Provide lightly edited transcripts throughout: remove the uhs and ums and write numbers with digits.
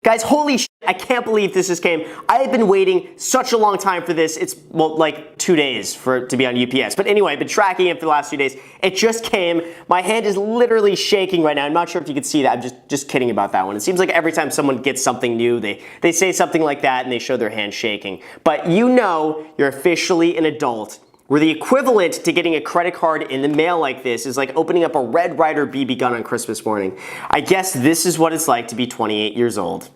Guys, holy shit, I can't believe this just came. I have been waiting such a long time for this. It's, well, like 2 days for it to be on UPS. But anyway, I've been tracking it for the last few days. It just came. My hand is literally shaking right now. I'm not sure if you can see that. I'm just kidding about that one. It seems like every time someone gets something new, they say something like that and they show their hand shaking. But you know you're officially an adult, where the equivalent to getting a credit card in the mail like this is like opening up a Red Ryder BB gun on Christmas morning. I guess this is what it's like to be 28 years old.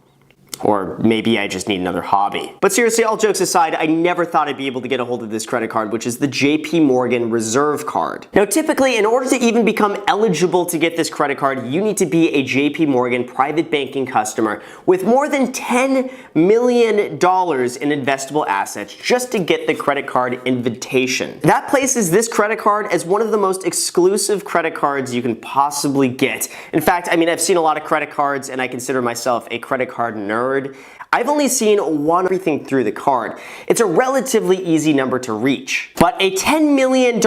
Or maybe I just need another hobby. But seriously, all jokes aside, I never thought I'd be able to get a hold of this credit card, which is the JP Morgan Reserve card. Now, typically, in order to even become eligible to get this credit card, you need to be a JP Morgan private banking customer with more than $10 million in investable assets just to get the credit card invitation. That places this credit card as one of the most exclusive credit cards you can possibly get. In fact, I mean, I've seen a lot of credit cards and I consider myself a credit card nerd. I've only seen one everything through the card. It's a relatively easy number to reach. But a $10 million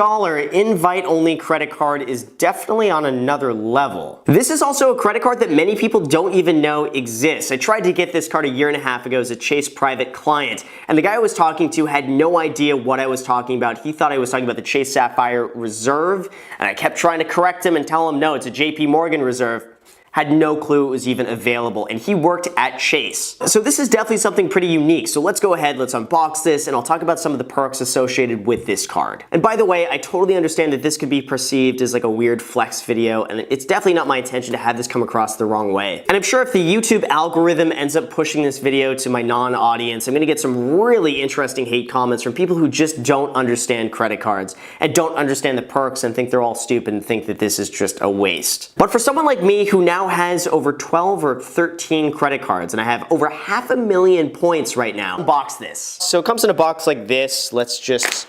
invite-only credit card is definitely on another level. This is also a credit card that many people don't even know exists. I tried to get this card a year and a half ago as a Chase private client, and the guy I was talking to had no idea what I was talking about. He thought I was talking about the Chase Sapphire Reserve, and I kept trying to correct him and tell him, no, it's a JP Morgan Reserve. Had no clue it was even available, and he worked at Chase. So this is definitely something pretty unique. So let's go ahead, let's unbox this, and I'll talk about some of the perks associated with this card. And by the way, I totally understand that this could be perceived as like a weird flex video, and it's definitely not my intention to have this come across the wrong way. And I'm sure if the YouTube algorithm ends up pushing this video to my non-audience, I'm gonna get some really interesting hate comments from people who just don't understand credit cards and don't understand the perks and think they're all stupid and think that this is just a waste. But for someone like me who now has over 12 or 13 credit cards, and I have over 500,000 points right now. Unbox this. So it comes in a box like this. Let's just,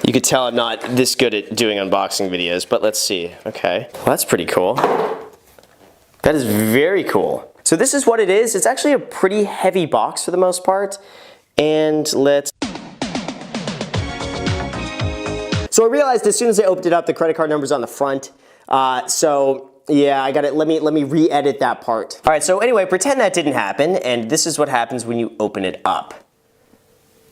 you could tell I'm not this good at doing unboxing videos, but let's see. Okay, well, that's pretty cool. That is very cool. So this is what it is. It's actually a pretty heavy box for the most part. And let's... So I realized as soon as I opened it up, the credit card number's on the front. Yeah, I got it. Let me re-edit that part. All right, so anyway, pretend that didn't happen, and this is what happens when you open it up.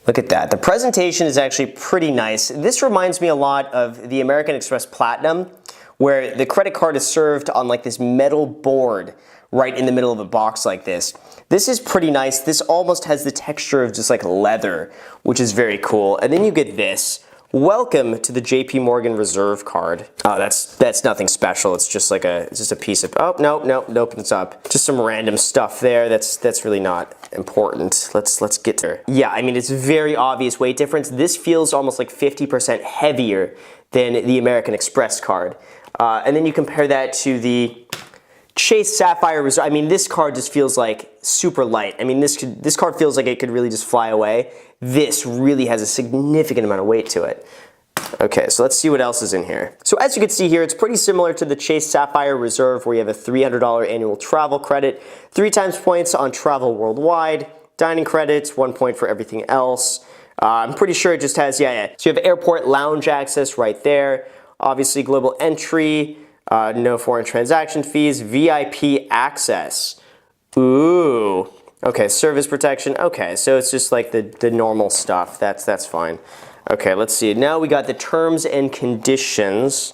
Look at that. The presentation is actually pretty nice. This reminds me a lot of the American Express Platinum, where the credit card is served on like this metal board right in the middle of a box like this. This is pretty nice. This almost has the texture of just like leather, which is very cool. And then you get this. Welcome to the JP Morgan Reserve card. Oh, that's nothing special. It's just like it's just a piece of, oh, no, it opens up. Just some random stuff there. That's really not important. Let's get there. Yeah, I mean, it's very obvious weight difference. This feels almost like 50% heavier than the American Express card. And then you compare that to the Chase Sapphire Reserve. I mean, this card just feels like super light. I mean, this card feels like it could really just fly away. This really has a significant amount of weight to it. Okay, so let's see what else is in here. So as you can see here, it's pretty similar to the Chase Sapphire Reserve, where you have a $300 annual travel credit, 3 times points on travel worldwide, dining credits, 1 point for everything else. I'm pretty sure it just has, yeah. So you have airport lounge access right there. Obviously, global entry, no foreign transaction fees, VIP access. Ooh. Okay, service protection. Okay, so it's just like the normal stuff. That's fine. Okay, let's see. Now we got the terms and conditions.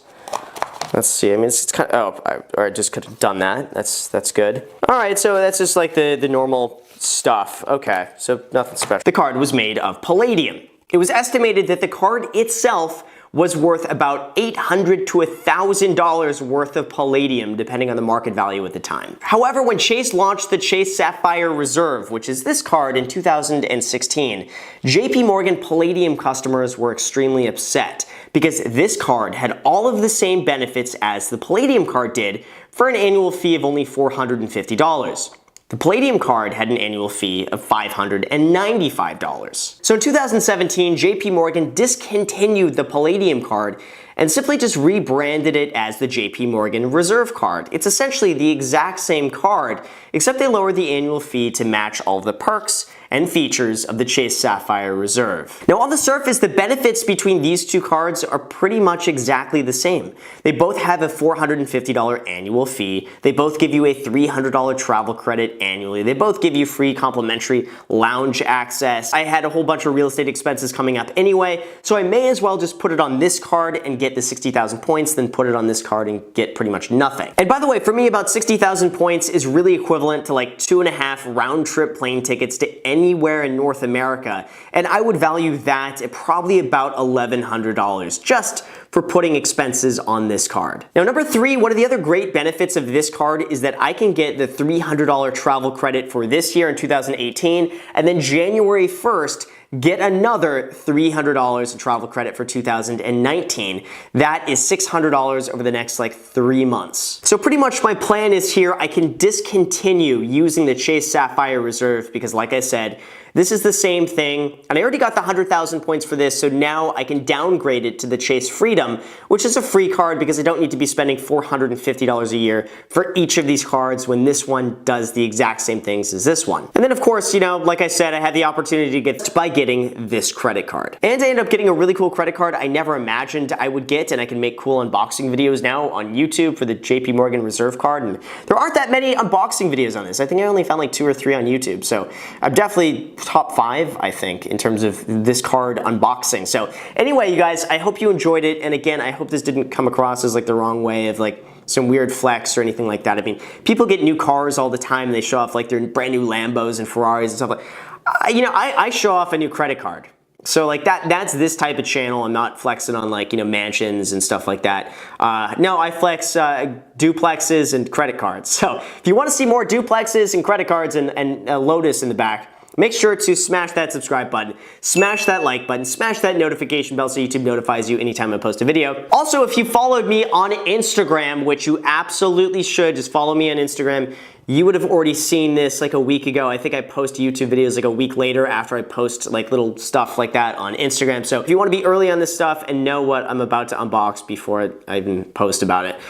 Let's see. I mean, it's kind of, I just could have done that. That's good. All right, so that's just like the normal stuff. Okay, so nothing special. The card was made of palladium. It was estimated that the card itself was worth about $800 to $1,000 worth of palladium, depending on the market value at the time. However, when Chase launched the Chase Sapphire Reserve, which is this card, in 2016, JP Morgan Palladium customers were extremely upset because this card had all of the same benefits as the Palladium card did for an annual fee of only $450. The Palladium card had an annual fee of $595. So in 2017, JP Morgan discontinued the Palladium card and simply just rebranded it as the JP Morgan Reserve card. It's essentially the exact same card, except they lowered the annual fee to match all of the perks and features of the Chase Sapphire Reserve. Now, on the surface, the benefits between these two cards are pretty much exactly the same. They both have a $450 annual fee. They both give you a $300 travel credit annually. They both give you free complimentary lounge access. I had a whole bunch of real estate expenses coming up anyway, so I may as well just put it on this card and get the 60,000 points, then put it on this card and get pretty much nothing. And by the way, for me, about 60,000 points is really equivalent to like 2.5 round-trip plane tickets to anywhere in North America, and I would value that at probably about $1,100 just for putting expenses on this card. Now, number 3, one of the other great benefits of this card is that I can get the $300 travel credit for this year in 2018, and then January 1st, get another $300 in travel credit for 2019. That is $600 over the next like 3 months. So pretty much my plan is here, I can discontinue using the Chase Sapphire Reserve because like I said, this is the same thing, and I already got the 100,000 points for this, so now I can downgrade it to the Chase Freedom, which is a free card because I don't need to be spending $450 a year for each of these cards when this one does the exact same things as this one. And then of course, you know, like I said, I had the opportunity to get by getting this credit card. And I ended up getting a really cool credit card I never imagined I would get, and I can make cool unboxing videos now on YouTube for the JP Morgan Reserve card, and there aren't that many unboxing videos on this. I think I only found like 2 or 3 on YouTube, so I'm definitely top 5, I think, in terms of this card unboxing. So anyway, you guys, I hope you enjoyed it. And again, I hope this didn't come across as like the wrong way of like some weird flex or anything like that. I mean, people get new cars all the time and they show off like their brand new Lambos and Ferraris and stuff like, you know, I show off a new credit card. So like that's this type of channel. I'm not flexing on like, you know, mansions and stuff like that. No, I flex duplexes and credit cards. So if you want to see more duplexes and credit cards and a Lotus in the back, make sure to smash that subscribe button, smash that like button, smash that notification bell so YouTube notifies you anytime I post a video. Also, if you followed me on Instagram, which you absolutely should, just follow me on Instagram, you would have already seen this like a week ago. I think I post YouTube videos like a week later after I post like little stuff like that on Instagram. So if you want to be early on this stuff and know what I'm about to unbox before I even post about it,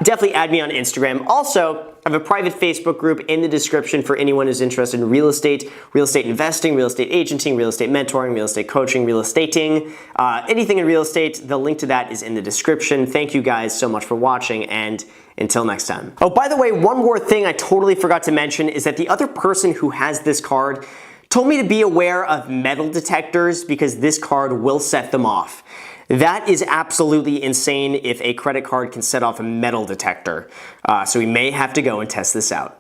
definitely add me on Instagram. Also, I have a private Facebook group in the description for anyone who's interested in real estate investing, real estate agenting, real estate mentoring, real estate coaching, real estating, anything in real estate. The link to that is in the description. Thank you guys so much for watching, and until next time. Oh, by the way, one more thing I totally forgot to mention is that the other person who has this card told me to be aware of metal detectors because this card will set them off. That is absolutely insane if a credit card can set off a metal detector. So we may have to go and test this out.